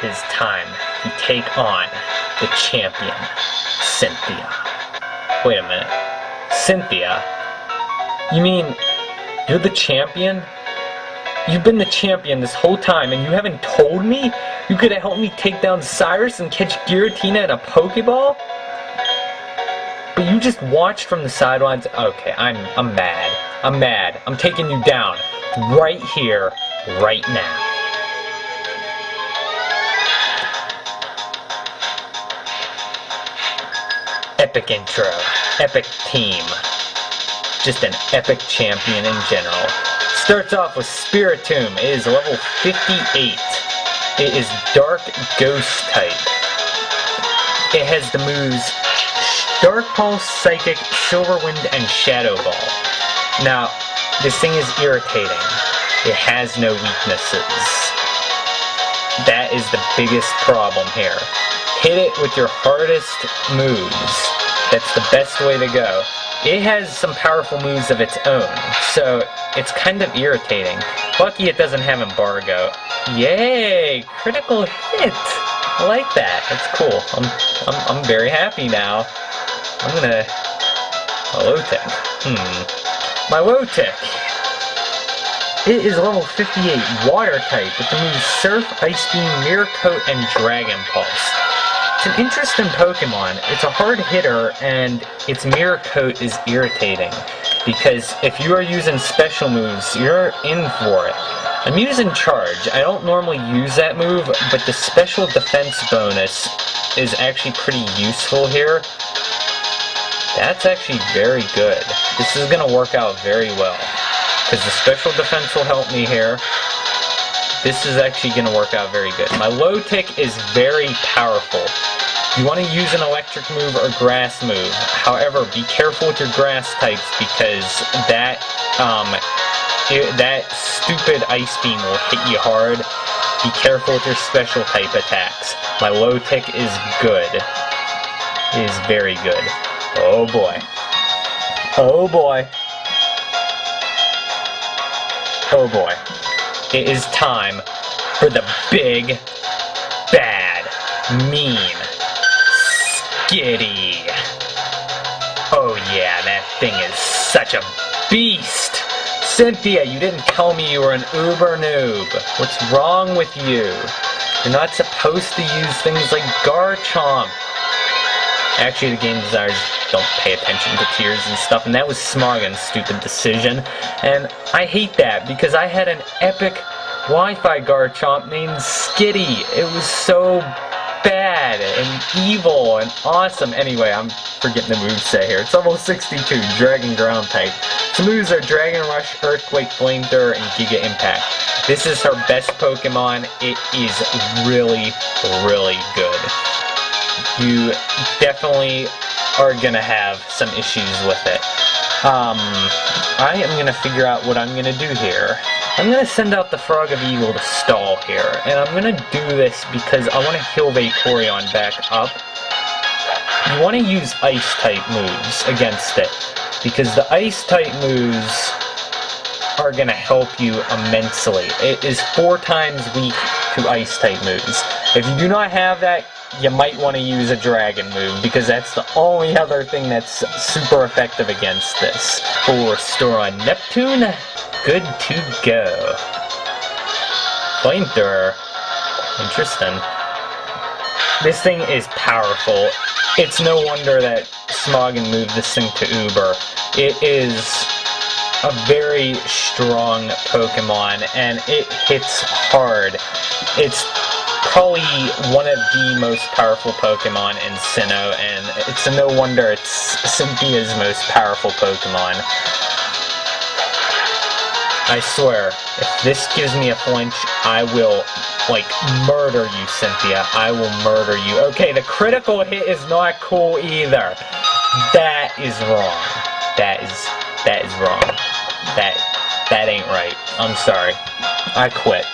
is time to take on the champion, Cynthia. Wait a minute. Cynthia? You mean you're the champion? You've been the champion this whole time and you haven't told me? You could have helped me take down Cyrus and catch Giratina at a Pokeball? But you just watched from the sidelines? Okay, I'm mad. I'm mad. I'm taking you down. Right here, right now. Epic intro. Epic team. Just an epic champion in general. Starts off with Spiritomb. It is level 58. It is Dark Ghost type. It has the moves Dark Pulse, Psychic, Silver Wind, and Shadow Ball. Now, this thing is irritating. It has no weaknesses. That is the biggest problem here. Hit it with your hardest moves. That's the best way to go. It has some powerful moves of its own, so it's kind of irritating. Lucky it doesn't have Embargo. Yay! Critical hit! I like that. That's cool. I'm very happy now. I'm gonna... Low-Tech. Milotic. It is level 58, Water type, with the moves Surf, Ice Beam, Mirror Coat, and Dragon Pulse. It's an interesting Pokemon. It's a hard hitter, and its Mirror Coat is irritating, because if you are using special moves, you're in for it. I'm using Charge. I don't normally use that move, but the special defense bonus is actually pretty useful here. That's actually very good. This is going to work out very well, because the special defense will help me here. This is actually going to work out very good. My low tick is very powerful. You want to use an electric move or grass move. However, be careful with your grass types, because that stupid Ice Beam will hit you hard. Be careful with your special type attacks. My low tick is good. It is very good. Oh boy. Oh boy. Oh boy. It is time for the big, bad, mean Skitty. Oh yeah, that thing is such a beast. Cynthia, you didn't tell me you were an uber noob. What's wrong with you? You're not supposed to use things like Garchomp. Actually, the game designers don't pay attention to tiers and stuff, and that was Smogon's stupid decision. And I hate that, because I had an epic Wi-Fi Garchomp named Skitty. It was so bad and evil and awesome. Anyway, I'm forgetting the moveset here. It's level 62, Dragon Ground type. The moves are Dragon Rush, Earthquake, Flamethrower, and Giga Impact. This is her best Pokemon. It is really, really good. You definitely are gonna have some issues with it. I am gonna figure out what I'm gonna do here. I'm gonna send out the Frog of Evil to stall here, and I'm gonna do this because I want to heal Vaporeon back up. You want to use Ice type moves against it, because the Ice type moves are gonna help you immensely. It is 4 times weak to Ice type moves. If you do not have that, you might want to use a Dragon move, because that's the only other thing that's super effective against this. Full Restore on Neptune. Good to go. Flamethrower. Interesting. This thing is powerful. It's no wonder that Smogon moved this thing to Uber. It is a very strong Pokemon, and it hits hard. It's probably one of the most powerful Pokemon in Sinnoh, and it's no wonder it's Cynthia's most powerful Pokemon. I swear, if this gives me a flinch, I will, like, murder you, Cynthia. I will murder you. Okay, the critical hit is not cool either. That is wrong. That is wrong. That ain't right. I'm sorry. I quit.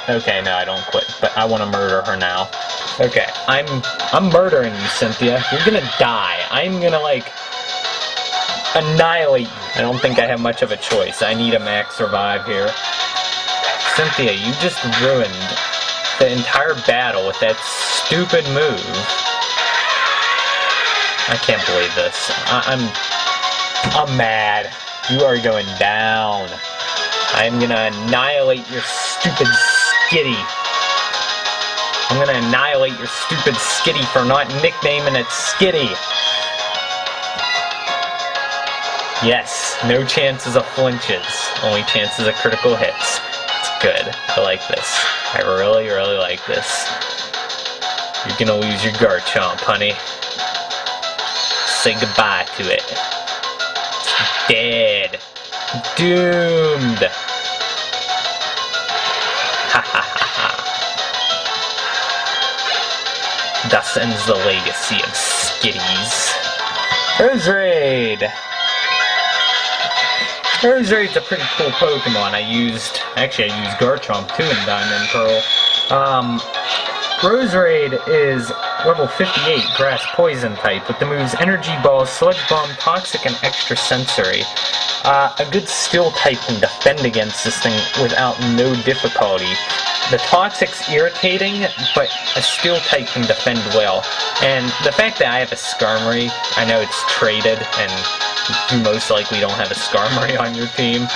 Okay, no, I don't quit, but I want to murder her now. Okay, I'm murdering you, Cynthia. You're gonna die. I'm gonna, like, annihilate you. I don't think I have much of a choice. I need a max revive here. Cynthia, you just ruined the entire battle with that stupid move. I can't believe this. I'm mad. You are going down. I'm gonna annihilate your stupid skitty. I'm gonna annihilate your stupid skitty for not nicknaming it Skitty. Yes, no chances of flinches, only chances of critical hits. It's good. I like this. I really, really like this. You're gonna lose your Garchomp, honey. Say goodbye to it. It's dead. Doomed. Ha ha ha ha. Thus ends the legacy of Skitties. Roserade! Roserade's a pretty cool Pokemon. I used Garchomp too in Diamond and Pearl. Roserade is level 58 Grass Poison type with the moves Energy Ball, Sludge Bomb, Toxic, and Extra Sensory. A good Steel type can defend against this thing without no difficulty. The Toxic's irritating, but a Steel type can defend well. And the fact that I have a Skarmory, I know it's traded, and you most likely don't have a Skarmory on your team,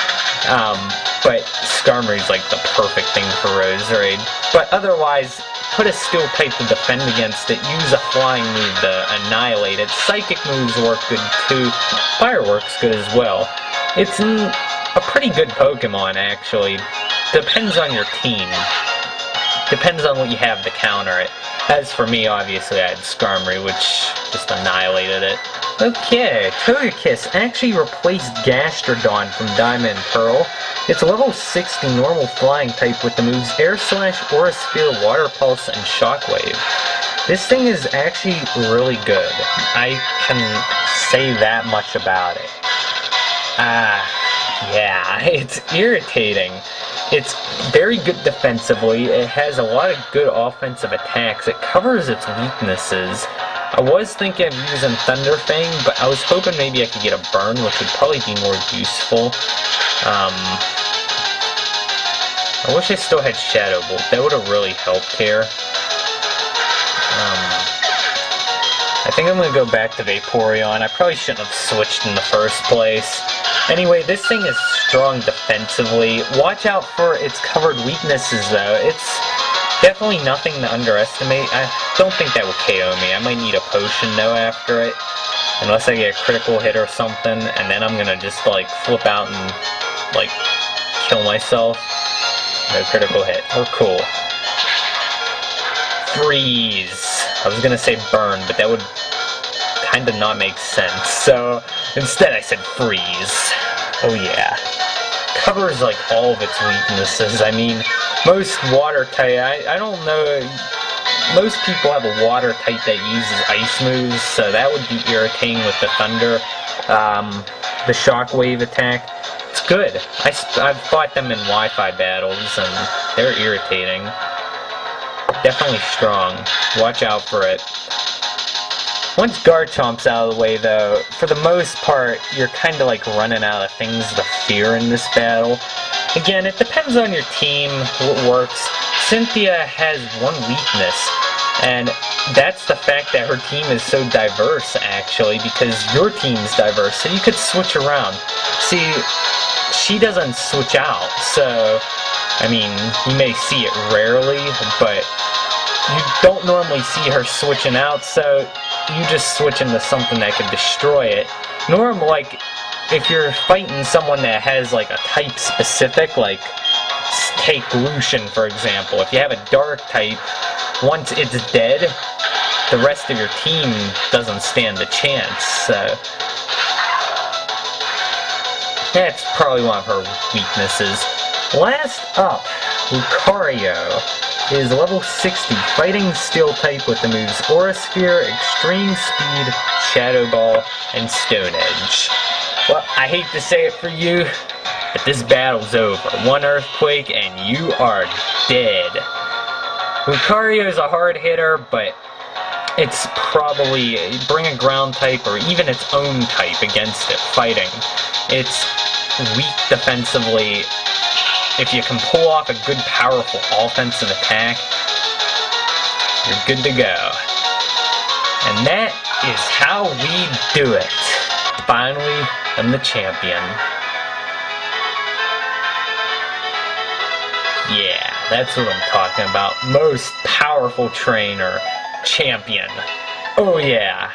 but Skarmory's like the perfect thing for Roserade. But otherwise, put a Steel type to defend against it, use a Flying move to annihilate it. Psychic moves work good too, Firework's good as well. It's a pretty good Pokemon, actually. Depends on your team. Depends on what you have to counter it. As for me, obviously I had Skarmory, which just annihilated it. Okay, Togekiss actually replaced Gastrodon from Diamond and Pearl. It's a level 60 normal flying type with the moves Air Slash, Aura Sphere, Water Pulse, and Shockwave. This thing is actually really good. I can say that much about it. Yeah, it's irritating. It's very good defensively. It has a lot of good offensive attacks. It covers its weaknesses. I was thinking of using Thunder Fang, but I was hoping maybe I could get a burn, which would probably be more useful. I wish I still had Shadow Bolt. That would have really helped here. I think I'm going to go back to Vaporeon. I probably shouldn't have switched in the first place. Anyway, this thing is strong defensively. Watch out for its covered weaknesses, though. It's definitely nothing to underestimate. I don't think that will KO me. I might need a potion, though, after it. Unless I get a critical hit or something, and then I'm going to just, like, flip out and, like, kill myself. No critical hit. We're cool. Freeze. I was gonna say burn, but that would kind of not make sense. So instead I said freeze. Oh yeah. Covers like all of its weaknesses. I mean, most water type, I don't know, most people have a water type that uses ice moves, so that would be irritating with the thunder. The shockwave attack. It's good. I've fought them in Wi-Fi battles, and they're irritating. Definitely strong. Watch out for it. Once Garchomp's out of the way, though, for the most part, you're kind of like running out of things to fear in this battle. Again, it depends on your team, what works. Cynthia has one weakness, and that's the fact that her team is so diverse, actually, because your team's diverse, so you could switch around. See, she doesn't switch out, so, I mean, you may see it rarely, but you don't normally see her switching out, so you just switch into something that could destroy it. Normally, like, if you're fighting someone that has, like, a type specific, like, take Lucian, for example. If you have a dark type, once it's dead, the rest of your team doesn't stand a chance, so that's probably one of her weaknesses. Last up, Lucario is level 60, fighting Steel type with the moves Aura Sphere, Extreme Speed, Shadow Ball, and Stone Edge. Well, I hate to say it for you, but this battle's over. One Earthquake and you are dead. Lucario is a hard hitter, but it's probably bring a ground type or even its own type against it fighting. It's weak defensively. if you can pull off a good, powerful offensive attack, you're good to go. And that is how we do it. Finally, I'm the champion. Yeah, that's what I'm talking about. Most powerful trainer, champion. Oh yeah.